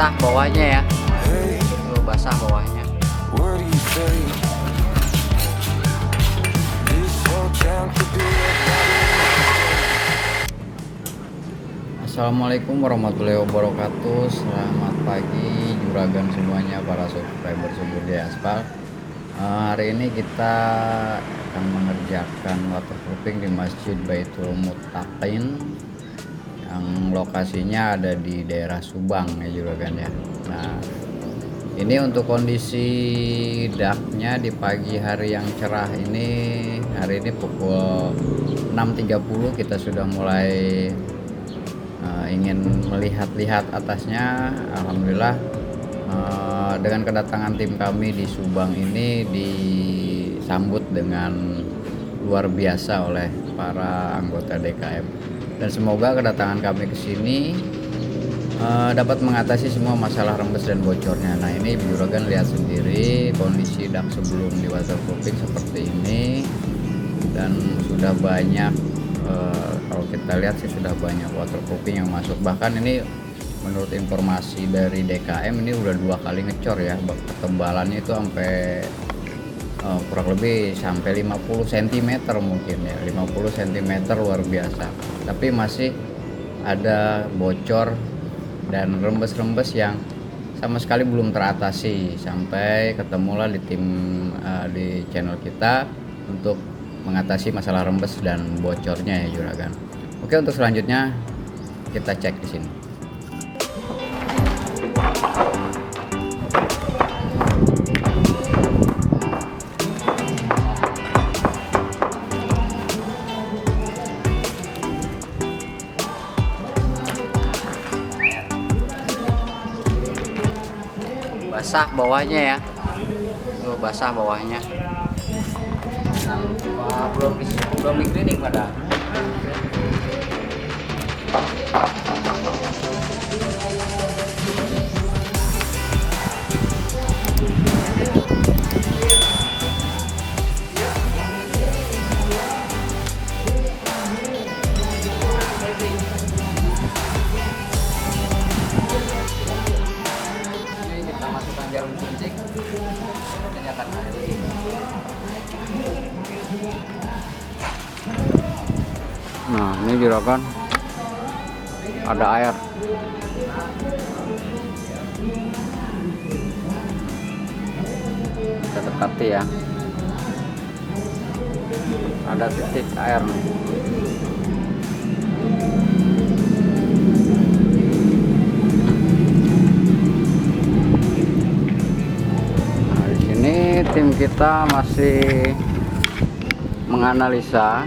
basah bawahnya ya. Basah bawahnya. Assalamualaikum warahmatullahi wabarakatuh. Selamat pagi juragan semuanya, para subscriber Subur di Aspal. Hari ini kita akan mengerjakan waterproofing di Masjid Baitul Muttaqin yang lokasinya ada di daerah Subang ya juragan ya. Nah, ini untuk kondisi daknya di pagi hari yang cerah ini. Hari ini pukul 6.30 kita sudah mulai ingin melihat-lihat atasnya. Alhamdulillah dengan kedatangan tim kami di Subang ini disambut dengan luar biasa oleh para anggota DKM, dan semoga kedatangan kami ke sini dapat mengatasi semua masalah rembes dan bocornya. Nah, ini juragan lihat sendiri kondisi dak sebelum di waterproofing seperti ini, dan sudah banyak kalau kita lihat sih sudah banyak waterproofing yang masuk. Bahkan ini menurut informasi dari DKM ini udah 2 kali ngecor ya, ketebalannya itu sampai kurang lebih sampai 50 cm mungkin ya, 50 cm, luar biasa. Tapi masih ada bocor dan rembes-rembes yang sama sekali belum teratasi, sampai ketemulah di tim di channel kita untuk mengatasi masalah rembes dan bocornya ya juragan. Oke, untuk selanjutnya kita cek di sini. Basah bawahnya ya. Basah bawahnya. Belum di cleaning pada. Ini kita masukkan jarum suntik. Tanyakan air. Nah, ini juragan ada air. Kita dekati ya. Ada titik air nih. Nah, di sini tim kita masih menganalisa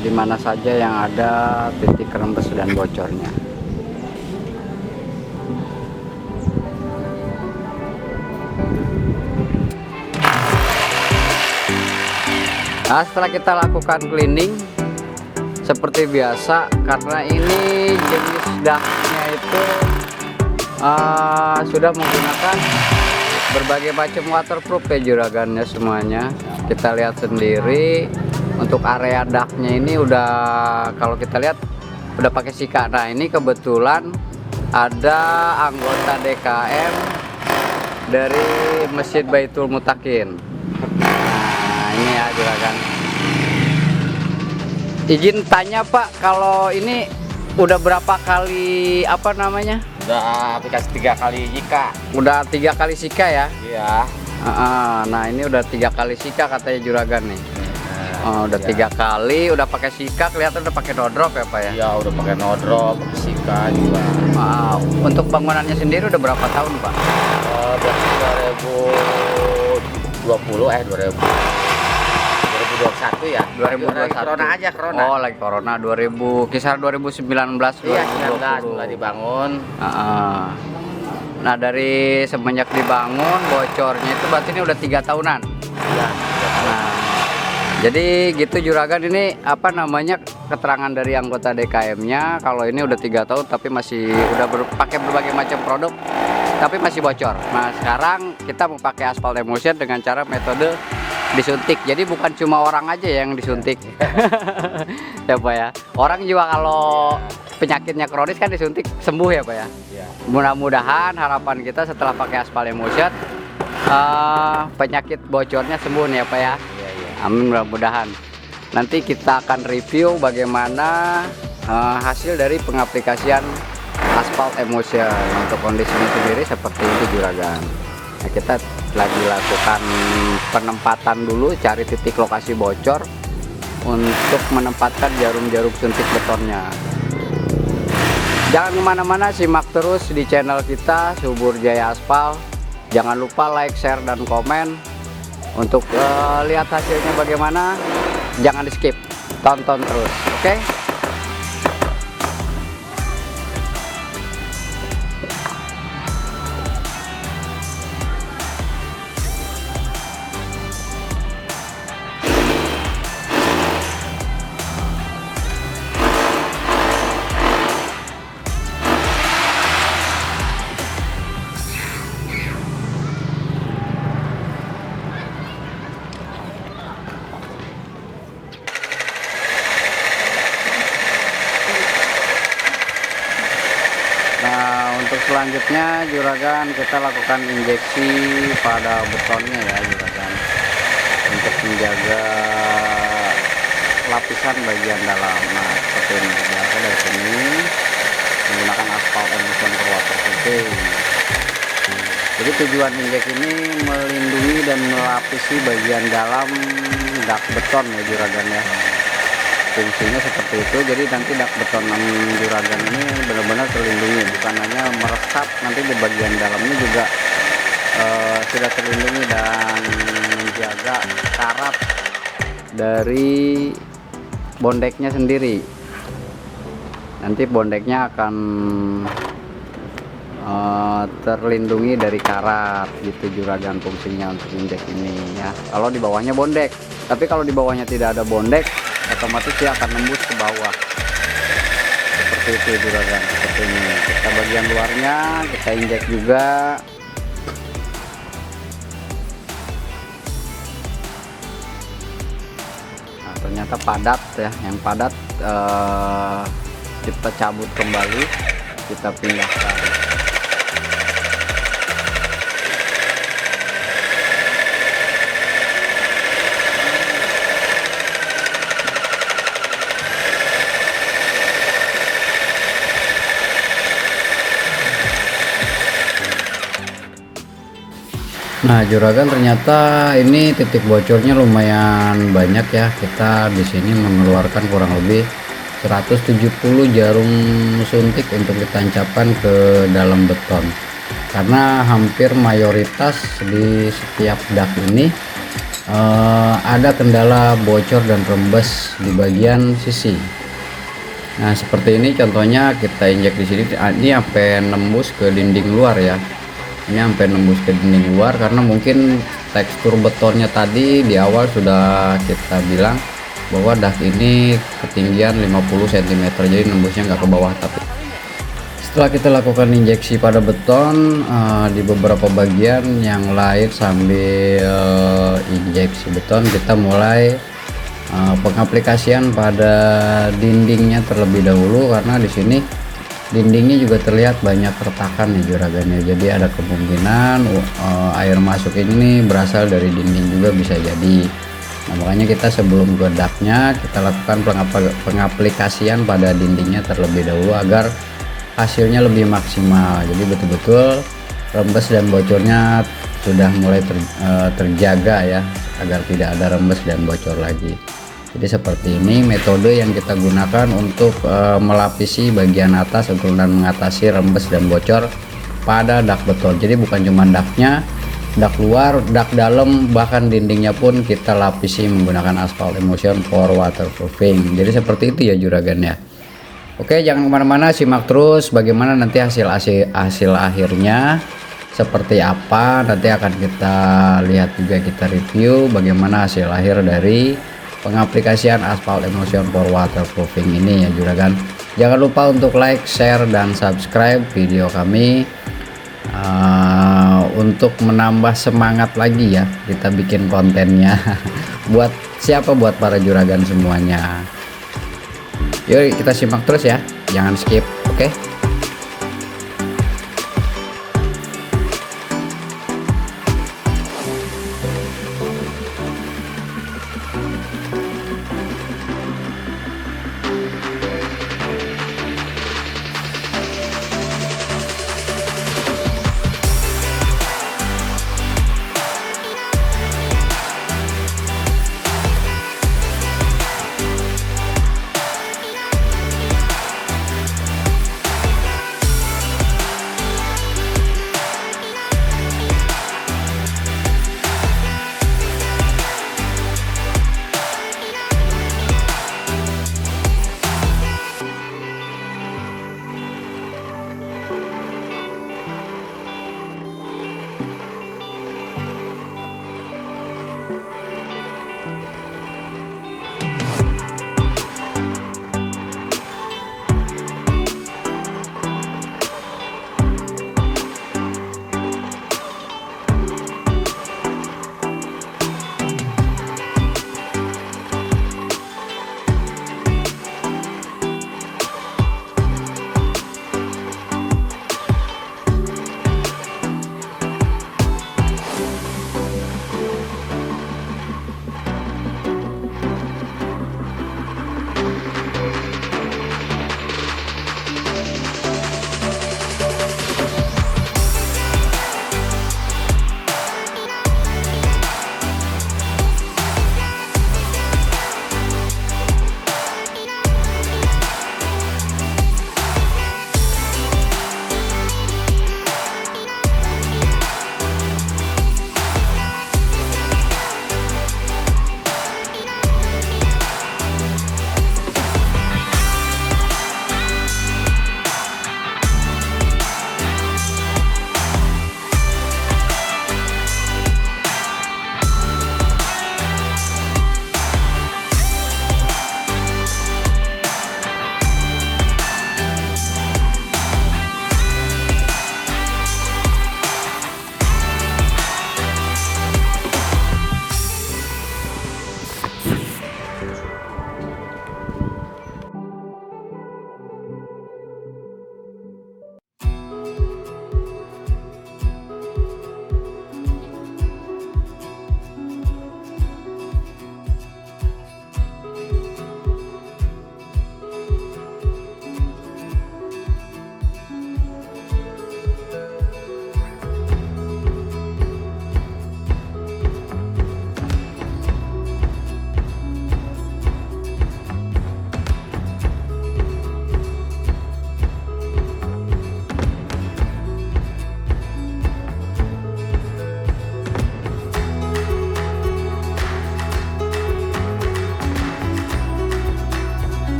di mana saja yang ada titik rembes dan bocornya. Nah, setelah kita lakukan cleaning seperti biasa, karena ini jenis daknya itu sudah menggunakan berbagai macam waterproof ya juragannya semuanya. Kita lihat sendiri untuk area daknya ini udah, kalau kita lihat udah pakai sika. Nah, ini kebetulan ada anggota DKM dari Masjid Baitul Muttaqin. Nah, ini ya juragan. Izin tanya Pak, kalau ini udah berapa kali apa namanya? Udah aplikasi 3 kali jika. Udah 3 kali sika ya? Iya. Nah, ini udah 3 kali sika katanya juragan nih. Udah 3 kali, udah pakai sika, kelihatan udah pakai no drop ya Pak ya? Iya, udah pakai no drop, pakai sika juga. Untuk bangunannya sendiri udah berapa tahun Pak? Berarti 2021 ya. 2021. Corona aja, corona. Oh, lagi corona. 2000, kisar 2019. Iya, 19 mulai dibangun. Nah, dari semenjak dibangun bocornya itu berarti ini udah 3 tahunan. Iya. Nah, jadi gitu juragan, ini apa namanya, keterangan dari anggota DKM-nya kalau ini udah 3 tahun tapi masih udah pakai berbagai macam produk tapi masih bocor. Nah, sekarang kita mau pakai aspal emulsion dengan cara metode disuntik. Jadi bukan cuma orang aja yang disuntik. Ya Pak ya. Orang juga kalau penyakitnya kronis kan disuntik sembuh ya Pak ya. Iya. Mudah-mudahan harapan kita setelah pakai Aspal Emotion penyakit bocornya sembuh nih ya Pak ya. Iya, iya. Amin, mudah-mudahan. Nanti kita akan review bagaimana hasil dari pengaplikasian Aspal Emotion. Untuk kondisinya sendiri seperti itu juragan. Nah, kita lagi lakukan penempatan dulu, cari titik lokasi bocor untuk menempatkan jarum-jarum suntik betonnya. Jangan kemana-mana, simak terus di channel kita Subur Jaya Aspal. Jangan lupa like, share, dan komen. Untuk lihat hasilnya bagaimana, jangan di skip, tonton terus, oke? Nah, untuk selanjutnya juragan kita lakukan injeksi pada betonnya ya juragan, untuk menjaga lapisan bagian dalam. Nah, seperti ini biasa dari sini menggunakan Aspal Emotion waterproofing. Jadi tujuan injeksi ini melindungi dan melapisi bagian dalam dak beton ya juragan ya. Fungsinya seperti itu, jadi nanti dak beton juragan ini benar-benar terlindungi, bukan hanya meresap, nanti di bagian dalamnya juga sudah terlindungi dan menjaga karat dari bondeknya sendiri. Nanti bondeknya akan terlindungi dari karat gitu juragan, fungsinya untuk injek ini ya. Kalau di bawahnya bondek, tapi kalau di bawahnya tidak ada bondek, otomatis dia akan nembus ke bawah seperti itu juragan. Seperti ini, kita bagian luarnya kita injek juga. Nah, ternyata padat ya, yang padat kita cabut kembali, kita pindahkan. Nah juragan, ternyata ini titik bocornya lumayan banyak ya. Kita di sini mengeluarkan kurang lebih 170 jarum suntik untuk ditancapkan ke dalam beton, karena hampir mayoritas di setiap dak ini ada kendala bocor dan rembes di bagian sisi. Nah seperti ini contohnya, kita injek di sini, ini sampai nembus ke dinding luar ya. Ini sampai nembus ke dinding luar karena mungkin tekstur betonnya tadi di awal sudah kita bilang bahwa dak ini ketinggian 50 cm, jadi nembusnya nggak ke bawah. Tapi setelah kita lakukan injeksi pada beton di beberapa bagian yang lain sambil injeksi beton, kita mulai pengaplikasian pada dindingnya terlebih dahulu, karena di sini dindingnya juga terlihat banyak retakan ya juragannya. Jadi ada kemungkinan air masuk ini berasal dari dinding juga, bisa jadi. Nah, makanya kita sebelum ke daknya kita lakukan pengaplikasian pada dindingnya terlebih dahulu agar hasilnya lebih maksimal. Jadi betul-betul rembes dan bocornya sudah mulai terjaga ya, agar tidak ada rembes dan bocor lagi. Jadi seperti ini metode yang kita gunakan untuk melapisi bagian atas untuk dan mengatasi rembes dan bocor pada dak beton. Jadi bukan cuma daknya, dak luar, dak dalam, bahkan dindingnya pun kita lapisi menggunakan Aspal Emotion for waterproofing. Jadi seperti itu ya juragan ya. Oke, jangan kemana-mana, simak terus bagaimana nanti hasil akhirnya seperti apa. Nanti akan kita lihat juga, kita review bagaimana hasil akhir dari pengaplikasian Aspal Emotion for waterproofing ini ya juragan. Jangan lupa untuk like, share, dan subscribe video kami untuk menambah semangat lagi ya kita bikin kontennya. Buat siapa? Buat para juragan semuanya. Yuk kita simak terus ya. jangan skip, oke?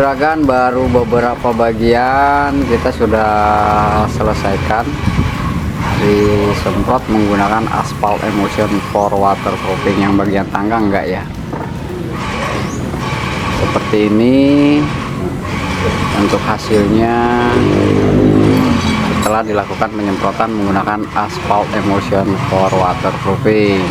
juragan baru beberapa bagian kita sudah selesaikan, disemprot menggunakan aspal emulsion for waterproofing. Yang bagian tangga enggak ya, seperti ini untuk hasilnya setelah dilakukan penyemprotan menggunakan aspal emulsion for waterproofing.